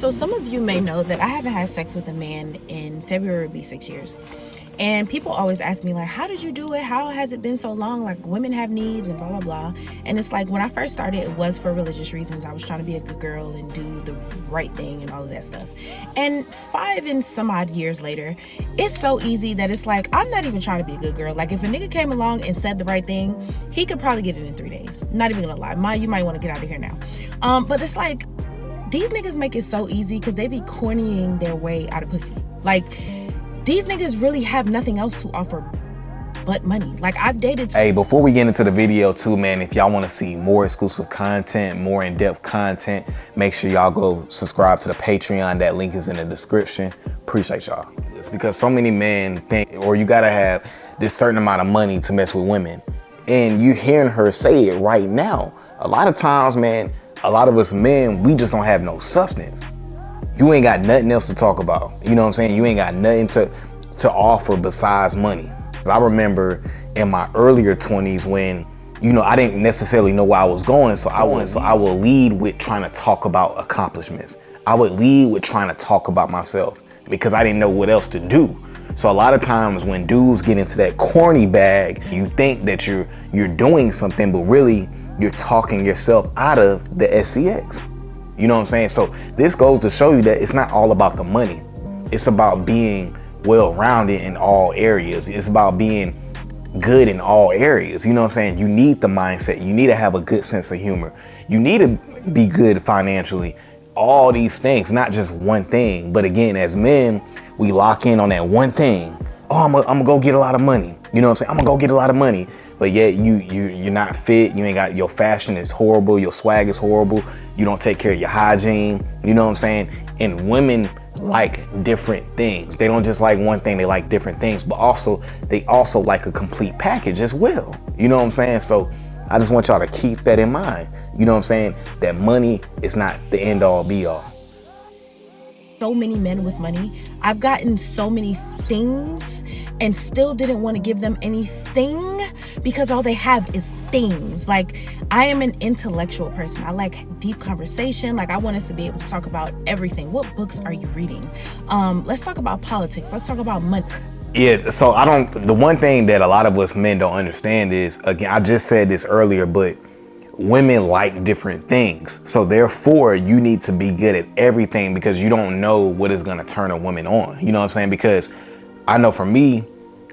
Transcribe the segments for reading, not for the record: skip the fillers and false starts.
So some of you may know that I haven't had sex with a man in February, will be 6 years. And people always ask me, like, how did you do it? How has it been so long? Like, women have needs and blah, blah, blah. And it's like, when I first started, it was for religious reasons. I was trying to be a good girl and do the right thing and all of that stuff. And 5 and some odd years later, it's so easy that it's like, I'm not even trying to be a good girl. Like, if a nigga came along and said the right thing, he could probably get it in 3 days. Not even gonna lie. You might want to get out of here now. But it's like, these niggas make it so easy because they be cornying their way out of pussy. Like, these niggas really have nothing else to offer but money. Like, I've dated... Hey, before we get into the video too, man, if y'all want to see more exclusive content, more in-depth content, make sure y'all go subscribe to the Patreon. That link is in the description. Appreciate y'all. It's because so many men think, or you gotta have this certain amount of money to mess with women. And you hearing her say it right now. A lot of times, man, a lot of us men, we just don't have no substance. You ain't got nothing else to talk about. You know what I'm saying? You ain't got nothing to offer besides money. I remember in my earlier 20s when, you know, I didn't necessarily know where I was going. So I would lead with trying to talk about accomplishments. I would lead with trying to talk about myself because I didn't know what else to do. So a lot of times when dudes get into that corny bag, you think that you're doing something, but really you're talking yourself out of the sex. You know what I'm saying? So this goes to show you that it's not all about the money. It's about being well-rounded in all areas. It's about being good in all areas. You know what I'm saying? You need the mindset. You need to have a good sense of humor. You need to be good financially. All these things, not just one thing. But again, as men, we lock in on that one thing. Oh, I'm gonna go get a lot of money. You know what I'm saying? I'm gonna go get a lot of money. But yet you're not fit. You ain't got, your fashion is horrible. Your swag is horrible. You don't take care of your hygiene. You know what I'm saying? And women like different things. They don't just like one thing, they like different things, but they also like a complete package as well. You know what I'm saying? So I just want y'all to keep that in mind. You know what I'm saying? That money is not the end all be all. So many men with money. I've gotten so many things and still didn't want to give them anything because all they have is things. Like, I am an intellectual person. I like deep conversation. Like, I want us to be able to talk about everything. What books are you reading? Let's talk about politics. Let's talk about money. Yeah, so the one thing that a lot of us men don't understand is, again, I just said this earlier, but women like different things. So therefore you need to be good at everything because you don't know what is gonna turn a woman on. You know what I'm saying? Because I know for me,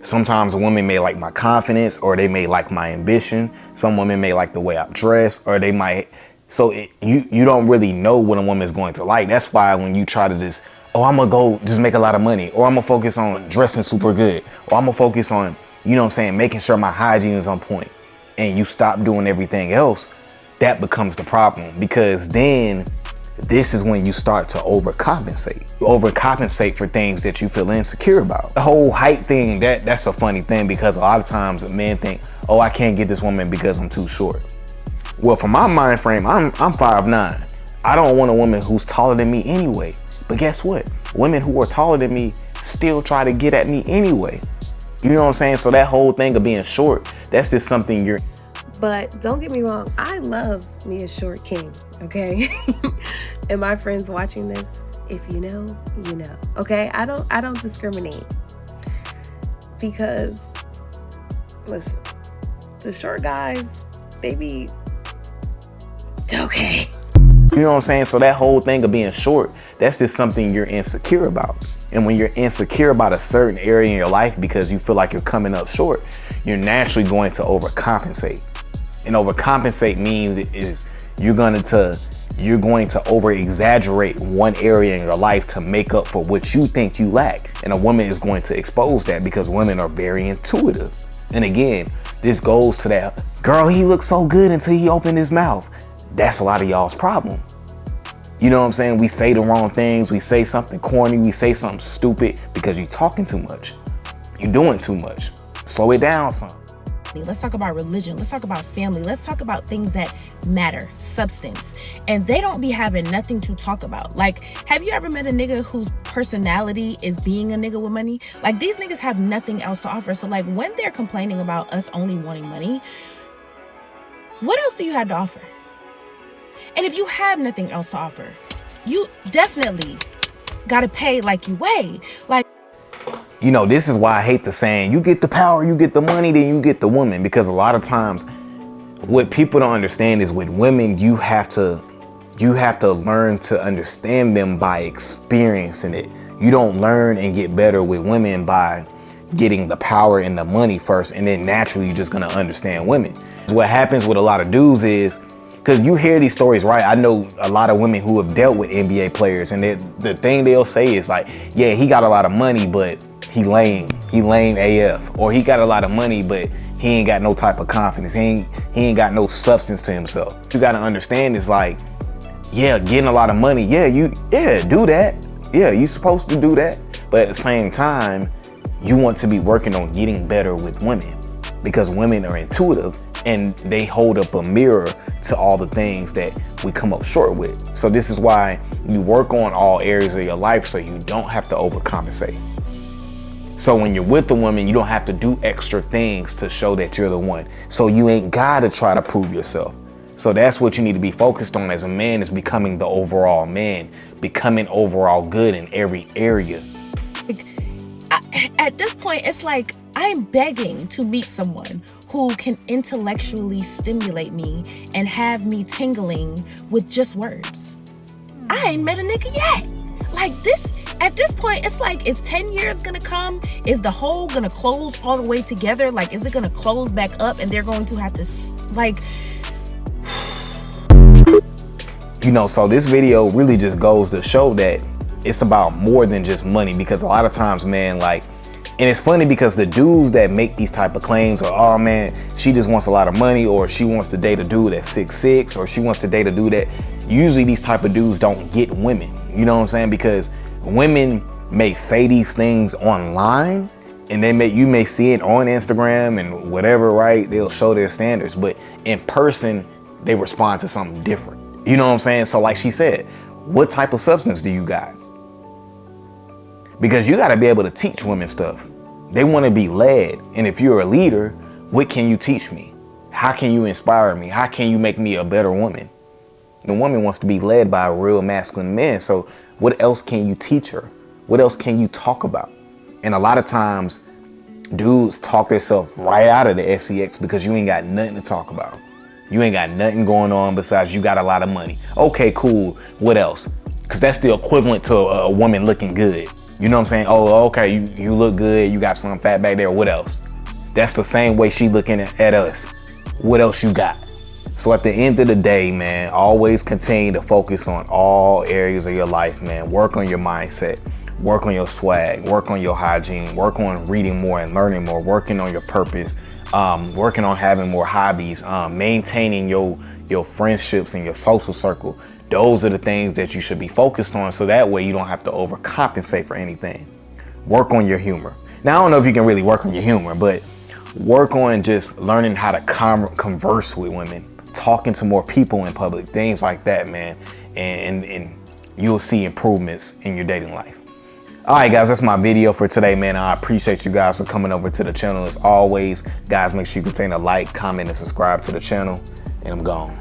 sometimes a woman may like my confidence, or they may like my ambition. Some women may like the way I dress, or they might. So you don't really know what a woman is going to like. That's why when you try to just, oh, I'm gonna go just make a lot of money, or I'm gonna focus on dressing super good, or I'm gonna focus on, you know what I'm saying, making sure my hygiene is on point, and you stop doing everything else, that becomes the problem. Because then this is when you start to overcompensate. You overcompensate for things that you feel insecure about. The whole height thing, that's a funny thing because a lot of times men think, oh, I can't get this woman because I'm too short. Well, from my mind frame, I'm 5'9". I don't want a woman who's taller than me anyway. But guess what? Women who are taller than me still try to get at me anyway. You know what I'm saying? So that whole thing of being short, that's just something you're... But don't get me wrong, I love me a short king, okay? And my friends watching this, if you know, you know, okay? I don't discriminate. Because, listen, the short guys, they be okay. You know what I'm saying? So that whole thing of being short, that's just something you're insecure about. And when you're insecure about a certain area in your life because you feel like you're coming up short, you're naturally going to overcompensate. And overcompensate means is you're going to over exaggerate one area in your life to make up for what you think you lack. And a woman is going to expose that because women are very intuitive. And again, this goes to that, girl, he looks so good until he opened his mouth. That's a lot of y'all's problem. You know what I'm saying? We say the wrong things. We say something corny. We say something stupid because you're talking too much. You're doing too much. Slow it down some. Let's talk about religion. Let's talk about family. Let's talk about things that matter, substance. And they don't be having nothing to talk about. Like, have you ever met a nigga whose personality is being a nigga with money? Like, these niggas have nothing else to offer. So like, when they're complaining about us only wanting money, what else do you have to offer? And if you have nothing else to offer, you definitely gotta pay like you weigh. Like, you know, this is why I hate the saying, you get the power, you get the money, then you get the woman. Because a lot of times what people don't understand is with women, you have to learn to understand them by experiencing it. You don't learn and get better with women by getting the power and the money first, and then naturally you're just gonna understand women. What happens with a lot of dudes is, because you hear these stories, right? I know a lot of women who have dealt with NBA players, and the thing they'll say is like, yeah, he got a lot of money, but he lame AF. Or he got a lot of money, but he ain't got no type of confidence. He ain't got no substance to himself. You gotta understand is like, yeah, getting a lot of money, do that. Yeah, you supposed to do that. But at the same time, you want to be working on getting better with women, because women are intuitive and they hold up a mirror to all the things that we come up short with. So this is why you work on all areas of your life so you don't have to overcompensate. So when you're with a woman, you don't have to do extra things to show that you're the one. So you ain't gotta try to prove yourself. So that's what you need to be focused on as a man, is becoming the overall man, becoming overall good in every area. at this point, it's like I'm begging to meet someone who can intellectually stimulate me and have me tingling with just words. I ain't met a nigga yet. Like this, at this point, it's like, is 10 years gonna come? Is the hole gonna close all the way together? Like, is it gonna close back up and they're going to have to, like... You know, so this video really just goes to show that it's about more than just money, because a lot of times, man, like, and it's funny because the dudes that make these type of claims are, oh man, she just wants a lot of money, or she wants to date a dude that's 6'6", or she wants to date a dude that, usually these type of dudes don't get women. You know what I'm saying? Because women may say these things online, and you may see it on Instagram and whatever, right? They'll show their standards, but in person, they respond to something different. You know what I'm saying? So like she said, what type of substance do you got? Because you got to be able to teach women stuff. They want to be led. And if you're a leader, what can you teach me? How can you inspire me? How can you make me a better woman? The woman wants to be led by a real masculine man. So what else can you teach her? What else can you talk about? And a lot of times dudes talk themselves right out of the sex because you ain't got nothing to talk about. You ain't got nothing going on besides you got a lot of money. Okay, cool. What else? Because that's the equivalent to a woman looking good. You know what I'm saying? Oh, okay, you look good. You got some fat back there. What else? That's the same way she looking at us. What else you got? So at the end of the day, man, always continue to focus on all areas of your life, man. Work on your mindset. Work on your swag. Work on your hygiene. Work on reading more and learning more. Working on your purpose. Working on having more hobbies. Maintaining your friendships and your social circle. Those are the things that you should be focused on, so that way you don't have to overcompensate for anything. Work on your humor. Now, I don't know if you can really work on your humor, but work on just learning how to converse with women, talking to more people in public, things like that, man. And you'll see improvements in your dating life. All right, guys, that's my video for today, man. I appreciate you guys for coming over to the channel. As always, guys, make sure you continue to like, comment, and subscribe to the channel. And I'm gone.